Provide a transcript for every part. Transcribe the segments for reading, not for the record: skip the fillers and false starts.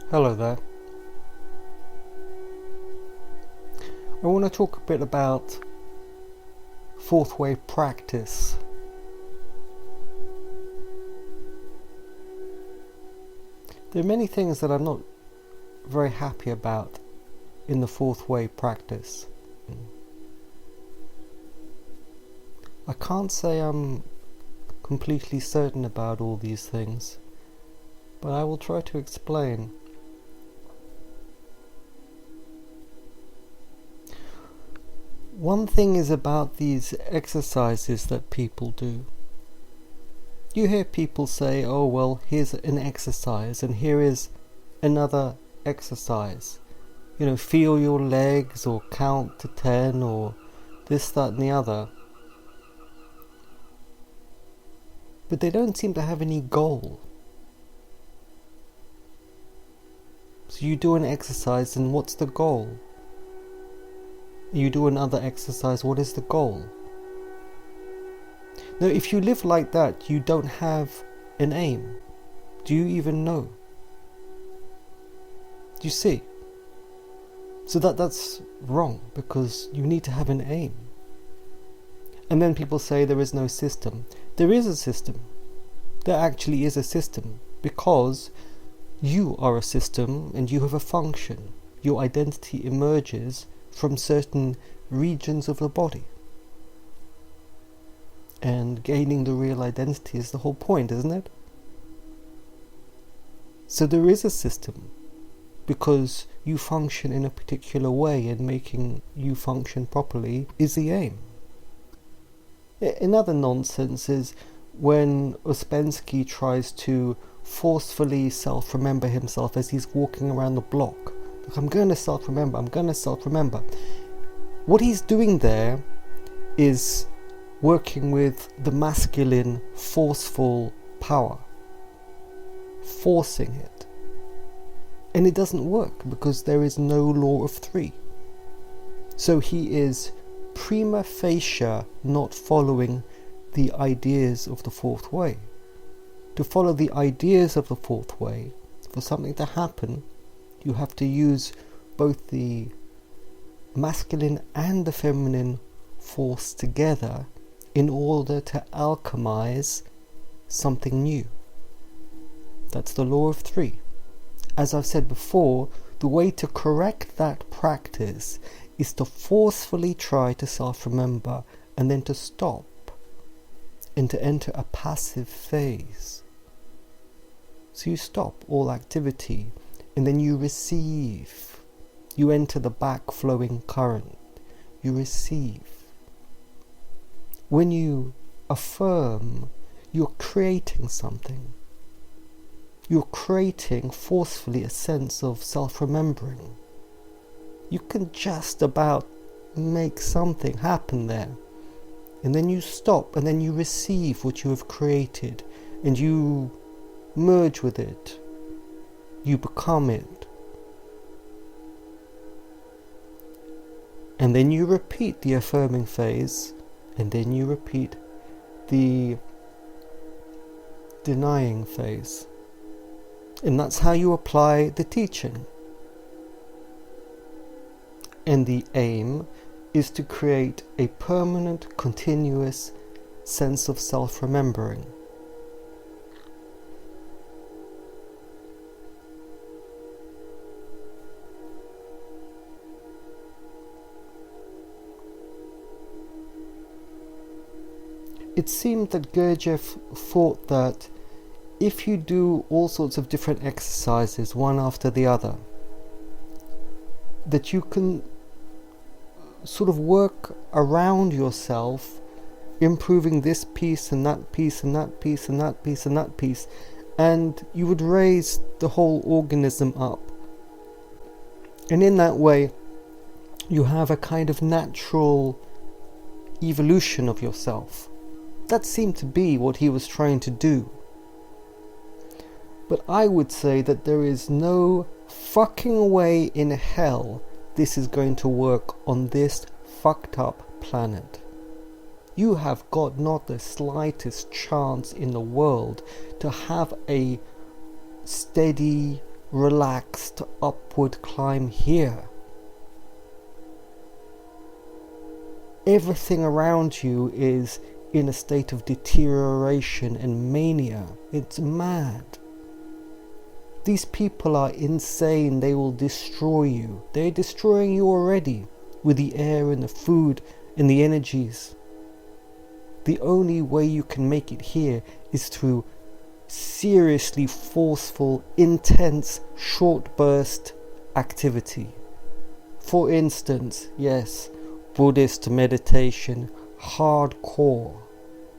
Hello there. I want to talk a bit about fourth way practice. There are many things that I'm not very happy about in the fourth way practice. I can't say I'm completely certain about all these things, but I will try to explain. One thing is about these exercises that people do. You hear people say, oh well, here's an exercise and here is another exercise. Feel your legs or count to 10 or this, that and the other. But they don't seem to have any goal. So you do an exercise and what's the goal? You do another exercise, what is the goal? Now, if you live like that, you don't have an aim. Do you even know? Do you see? So that's wrong, because you need to have an aim. And then people say there is no system. There is a system. There actually is a system, because you are a system and you have a function. Your identity emerges from certain regions of the body. And gaining the real identity is the whole point, isn't it? So there is a system, because you function in a particular way, and making you function properly is the aim. Another nonsense is when Ouspensky tries to forcefully self-remember himself as he's walking around the block. Like, I'm going to self-remember, I'm going to self-remember. What he's doing there is working with the masculine, forceful power. Forcing it. And it doesn't work, because there is no law of three. So he is prima facie not following the ideas of the fourth way. To follow the ideas of the fourth way, for something to happen, you have to use both the masculine and the feminine force together in order to alchemize something new. That's the law of three. As I've said before, the way to correct that practice is to forcefully try to self-remember and then to stop and to enter a passive phase. So you stop all activity and then you receive. You enter the back-flowing current. You receive. When you affirm, you're creating something. You're creating forcefully a sense of self-remembering. You can just about make something happen there. And then you stop and then you receive what you have created and you merge with it. You become it. And then you repeat the affirming phase, and then you repeat the denying phase. And that's how you apply the teaching. And the aim is to create a permanent, continuous sense of self-remembering. It seemed that Gurdjieff thought that if you do all sorts of different exercises, one after the other, that you can sort of work around yourself, improving this piece and that piece and that piece and that piece and that piece, and you would raise the whole organism up. And in that way, you have a kind of natural evolution of yourself. That seemed to be what he was trying to do. But I would say that there is no fucking way in hell this is going to work on this fucked up planet. You have got not the slightest chance in the world to have a steady, relaxed upward climb here. Everything around you is in a state of deterioration and mania. It's mad. These people are insane. They will destroy you. They're destroying you already with the air and the food and the energies. The only way you can make it here is through seriously forceful, intense, short burst activity. For instance, yes, Buddhist meditation, hardcore,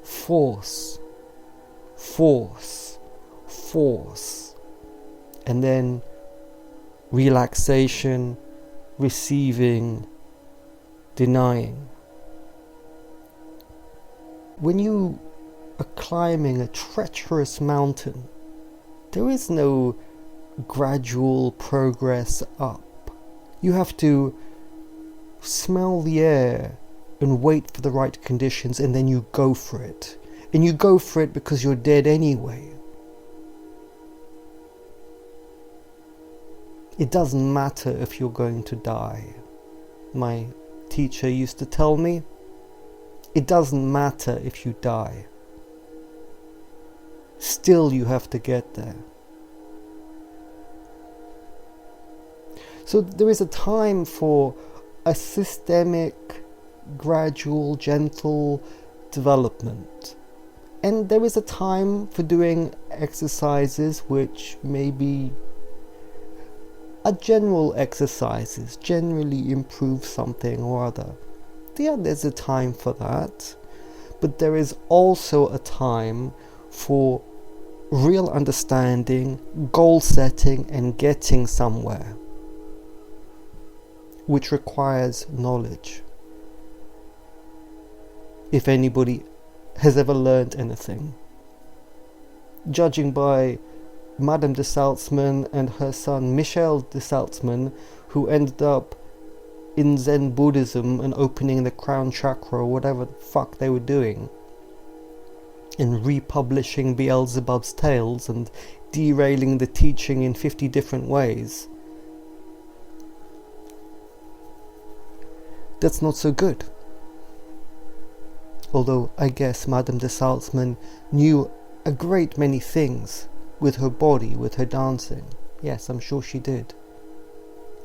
force, and then relaxation, receiving, denying. When you are climbing a treacherous mountain, there is no gradual progress up. You have to smell the air and wait for the right conditions, and then you go for it. And you go for it because you're dead anyway. It doesn't matter if you're going to die. My teacher used to tell me, it doesn't matter if you die. Still you have to get there. So there is a time for a systemic, gradual, gentle development. And there is a time for doing exercises which maybe are general exercises, generally improve something or other. Yeah, there's a time for that. But there is also a time for real understanding, goal setting, and getting somewhere, which requires knowledge. If anybody has ever learned anything. Judging by Madame de Salzmann and her son Michel de Salzmann, who ended up in Zen Buddhism and opening the crown chakra or whatever the fuck they were doing, and republishing Beelzebub's tales and derailing the teaching in 50 different ways. That's not so good. Although I guess Madame de Salzmann knew a great many things with her body, with her dancing. Yes, I'm sure she did.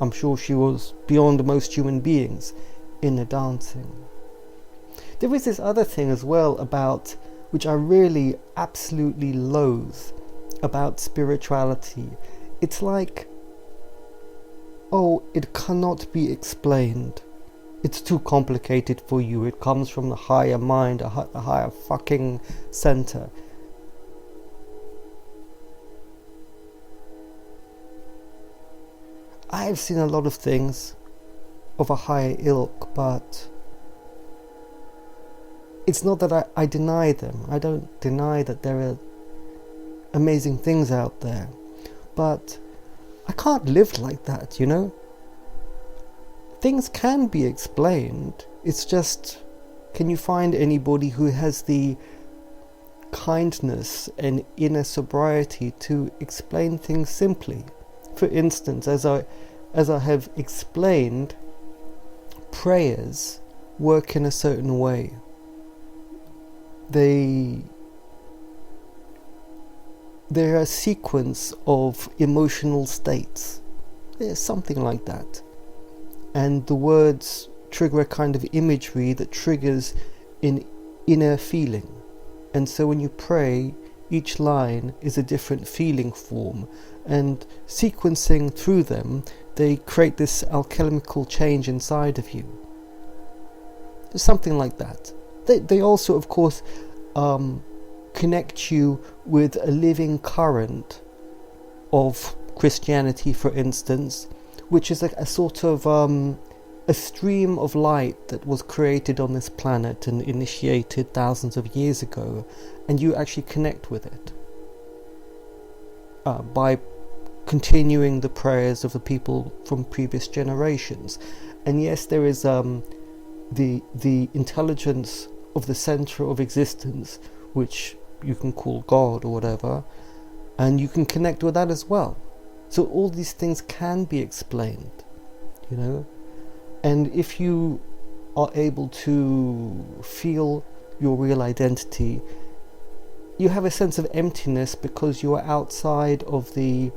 I'm sure she was beyond most human beings in her dancing. There is this other thing as well about, which I really absolutely loathe, about spirituality. It's like, oh, it cannot be explained. It's too complicated for you. It comes from the higher mind, a higher fucking center. I've seen a lot of things of a higher ilk, but it's not that I deny them. I don't deny that there are amazing things out there, but I can't live like that, you know? Things can be explained. It's just, can you find anybody who has the kindness and inner sobriety to explain things simply? For instance, as I have explained, prayers work in a certain way. They're a sequence of emotional states. There's something like that. And the words trigger a kind of imagery that triggers an inner feeling. And so when you pray, each line is a different feeling form, and sequencing through them, they create this alchemical change inside of you. There's something like that. They also, of course, connect you with a living current of Christianity, for instance, which is a sort of a stream of light that was created on this planet and initiated thousands of years ago, and you actually connect with it by continuing the prayers of the people from previous generations. And yes, there is the intelligence of the center of existence, which you can call God or whatever, and you can connect with that as well. So all these things can be explained, you know. And if you are able to feel your real identity, you have a sense of emptiness because you are outside of the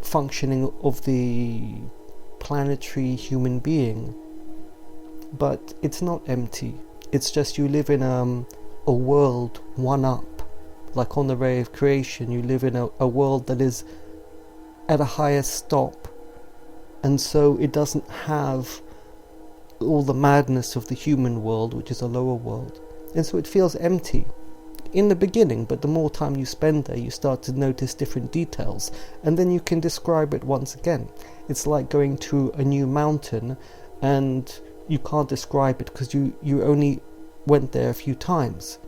functioning of the planetary human being. But it's not empty. It's just you live in a world one up. Like on the ray of creation, you live in a world that is at a higher stop. And so it doesn't have all the madness of the human world, which is a lower world. And so it feels empty in the beginning, but the more time you spend there, you start to notice different details, and then you can describe it once again. It's like going to a new mountain, and you can't describe it because you only went there a few times.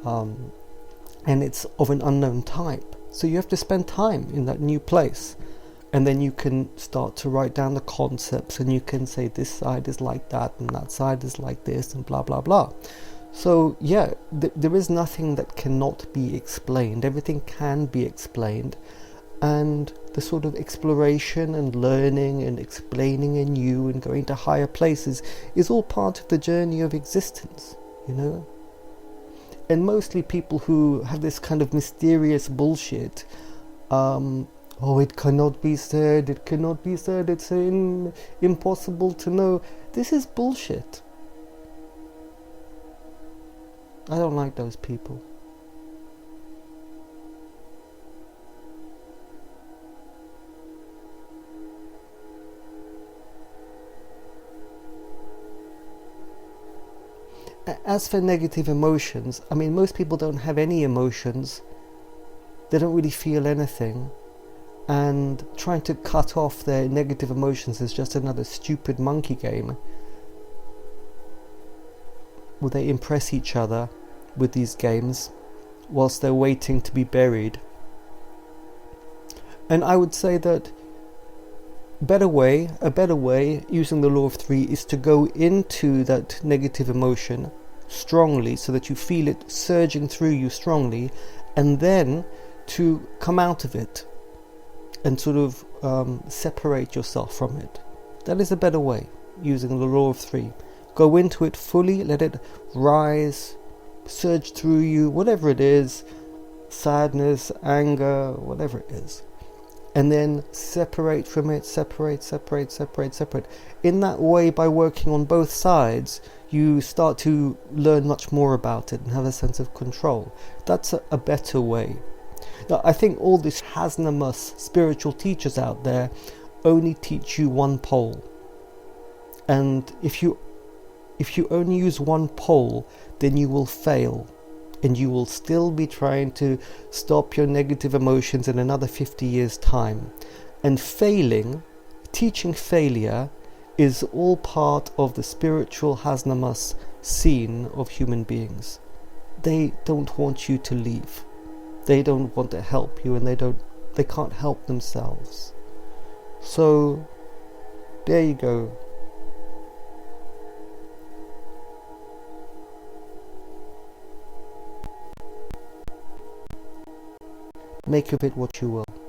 And it's of an unknown type. So you have to spend time in that new place. And then you can start to write down the concepts, and you can say this side is like that, and that side is like this, and blah, blah, blah. So yeah, there is nothing that cannot be explained. Everything can be explained. And the sort of exploration and learning and explaining anew and going to higher places is all part of the journey of existence, you know. And mostly people who have this kind of mysterious bullshit, oh, it cannot be said, it's impossible to know. This is bullshit. I don't like those people. As for negative emotions, I mean, most people don't have any emotions. They don't really feel anything. And trying to cut off their negative emotions is just another stupid monkey game where they impress each other with these games whilst they're waiting to be buried. And I would say that a better way, using the law of three, is to go into that negative emotion strongly so that you feel it surging through you strongly, and then to come out of it and sort of separate yourself from it. That is a better way, using the law of three. Go into it fully, let it rise, surge through you, whatever it is, sadness, anger, whatever it is. And then separate from it, separate. In that way, by working on both sides, you start to learn much more about it and have a sense of control. That's a better way. Now, I think all these Hasnamus spiritual teachers out there only teach you one pole. And if you only use one pole, then you will fail. And you will still be trying to stop your negative emotions in another 50 years' time. And teaching failure, is all part of the spiritual Hasnamus scene of human beings. They don't want you to leave. They don't want to help you, and they can't help themselves. So, there you go. Make of it what you will.